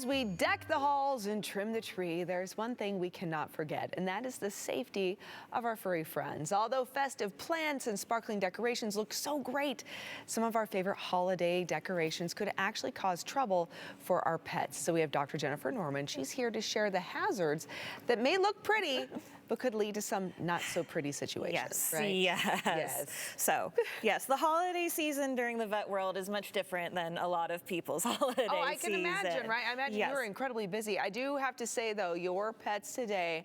As we deck the halls and trim the tree, there's one thing we cannot forget, and that is the safety of our furry friends. Although festive plants and sparkling decorations look so great, some of our favorite holiday decorations could actually cause trouble for our pets. So we have Dr. Jennifer Norman. She's here to share the hazards that may look pretty, but could lead to some not so pretty situations. Yes, right? yes. So, yes, the holiday season during the vet world is much different than a lot of people's holiday Oh, I can season. imagine, right? I imagine Yes. you're incredibly busy. I do have to say, though, your pets today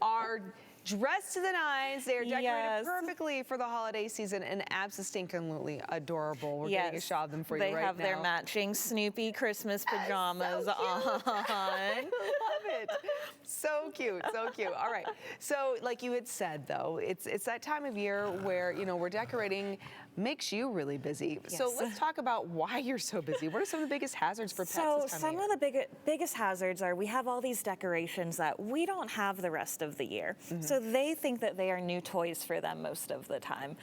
are dressed to the nines. They're decorated Yes. perfectly for the holiday season and absolutely adorable. We're getting a shot of them for you right now. They have their matching Snoopy Christmas pajamas so on. I love it. So cute, so cute. All right. So like you had said, though, it's that time of year where, you know, we're decorating makes you really busy. Yes. So let's talk about why you're so busy. What are some of the biggest hazards for pets this time of some year? of the biggest hazards are we have all these decorations that we don't have the rest of the year. So they think that they are new toys for them most of the time.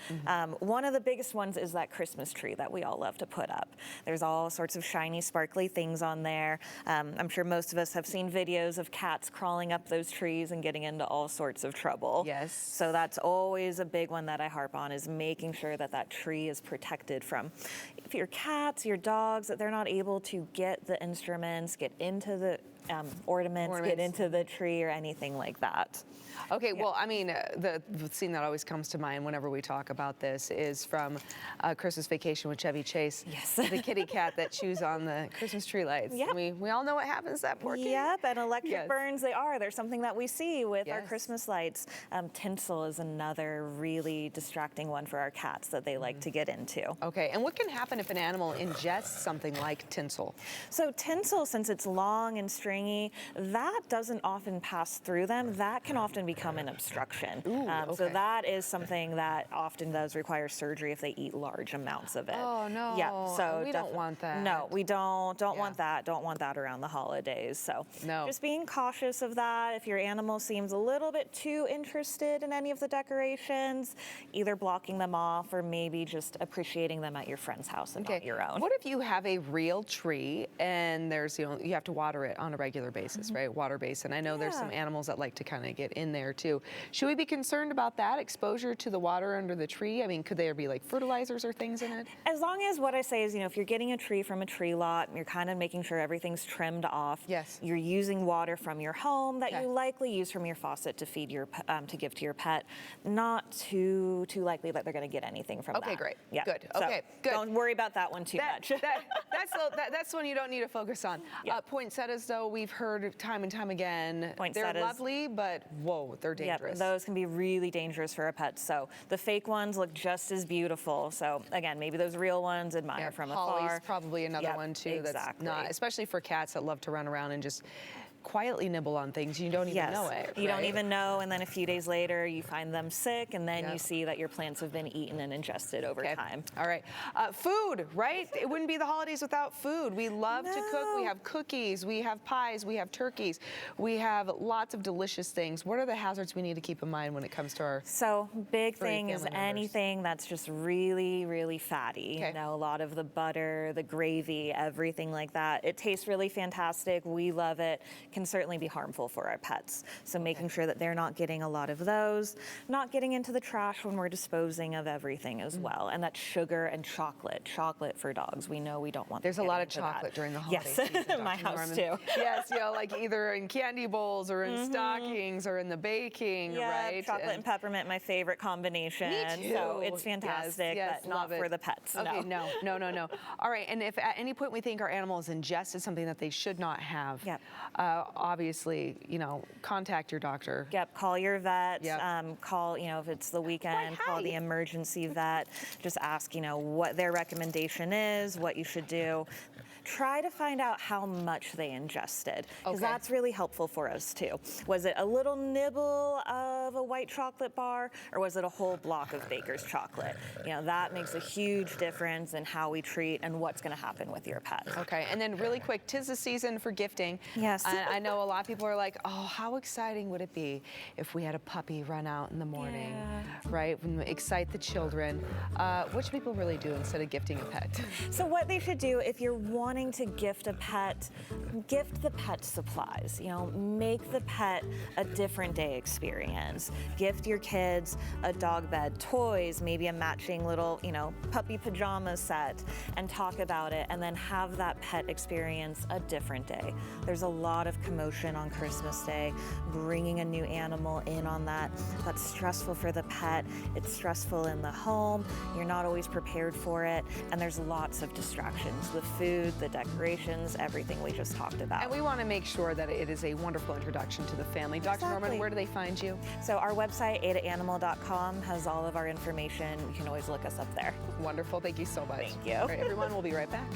One of the biggest ones is that Christmas tree that we all love to put up. There's all sorts of shiny, sparkly things on there. I'm sure most of us have seen videos of cats crawling up those trees and getting into all sorts of trouble. Yes. So that's always a big one that I harp on, is making sure that that tree is protected from, if your cats, your dogs, that they're not able to get the instruments, get into the ornaments, get into the tree or anything like that. Okay, well, I mean, the scene that always comes to mind whenever we talk about this is from Christmas Vacation with Chevy Chase. Yes. The kitty cat that chews on the Christmas tree lights. Yep. We all know what happens to that poor kitty. Yep, and electric burns, they're something that we see with our Yes. Christmas lights. Tinsel is another really distracting one for our cats that they like to get into. Okay, and what can happen if an animal ingests something like tinsel? So tinsel, since it's long and stringy, that doesn't often pass through them. That can often become an obstruction. So that is something that often does require surgery if they eat large amounts of it. Oh, no. Yeah, so we don't want that. No, we don't want that. Don't want that around the holidays. So just being cautious of that. If your animal seems a little bit too interested in any of the decorations, either blocking them off or maybe just appreciating them at your friend's house and not your own. What if you have a real tree and there's, you have to water it on a regular basis, right? Water basin. I know there's some animals that like to kind of get in there too. Should we be concerned about that exposure to the water under the tree? I mean, could there be like fertilizers or things in it? As long as what I say is, if you're getting a tree from a tree lot, you're kind of making sure everything's trimmed off. Yes. You're using water from your home that you likely use from your faucet to feed your to give to your pet. Not too likely that they're going to get anything from that. Okay, great. Yeah. Good. So Okay, good. Don't worry about that one too much. That's one you don't need to focus on. Poinsettias, though, we've heard time and time again, they're lovely, but whoa, they're dangerous. Those can be really dangerous for a pet. So the fake ones look just as beautiful. So again, maybe those real ones, admire from afar. Holly's probably another one too. That's not, especially for cats that love to run around and just quietly nibble on things. You don't even know it. You don't even know, and then a few days later you find them sick, and then you see that your plants have been eaten and ingested over time. All right. Food, right? It wouldn't be the holidays without food. We love to cook. We have cookies, we have pies, we have turkeys, we have lots of delicious things. What are the hazards we need to keep in mind when it comes to our big thing is anything that's just really fatty. Okay. A lot of the butter, the gravy, everything like that. It tastes really fantastic. We love it. Can certainly be harmful for our pets. So making sure that they're not getting a lot of those, not getting into the trash when we're disposing of everything as well. And that's sugar and chocolate. Chocolate for dogs. We know we don't want. There's a lot of chocolate during the holiday season. Yes, my house too. Yes, like either in candy bowls or in stockings or in the baking, right? Chocolate and peppermint, my favorite combination. Me too. So it's fantastic, but not for the pets. Okay, no. All right, and if at any point we think our animal has ingested something that they should not have, obviously, contact your doctor. Yep, call your vet. Call, if it's the weekend, call the emergency vet. Just ask, what their recommendation is, what you should do. Try to find out how much they ingested, because that's really helpful for us too. Was it a little nibble of a white chocolate bar, or was it a whole block of Baker's chocolate? That makes a huge difference in how we treat and what's going to happen with your pet. Okay, and then really quick, 'tis the season for gifting. Yes. I know a lot of people are like, oh, how exciting would it be if we had a puppy run out in the morning, right? Excite the children. What should people really do instead of gifting a pet? So what they should do, if you're wanting planning to gift a pet, gift the pet supplies. You know, make the pet a different day experience. Gift your kids a dog bed, toys, maybe a matching little, you know, puppy pajama set, and talk about it, and then have that pet experience a different day. There's a lot of commotion on Christmas Day. Bringing a new animal in on that's stressful for the pet. It's stressful in the home. You're not always prepared for it, and there's lots of distractions. The food, the decorations, everything we just talked about. And we want to make sure that it is a wonderful introduction to the family. Dr. Exactly. Norman, where do they find you? So our website, idaho-today.com, has all of our information. You can always look us up there. Wonderful. Thank you so much. Thank you. All right, everyone, we'll be right back.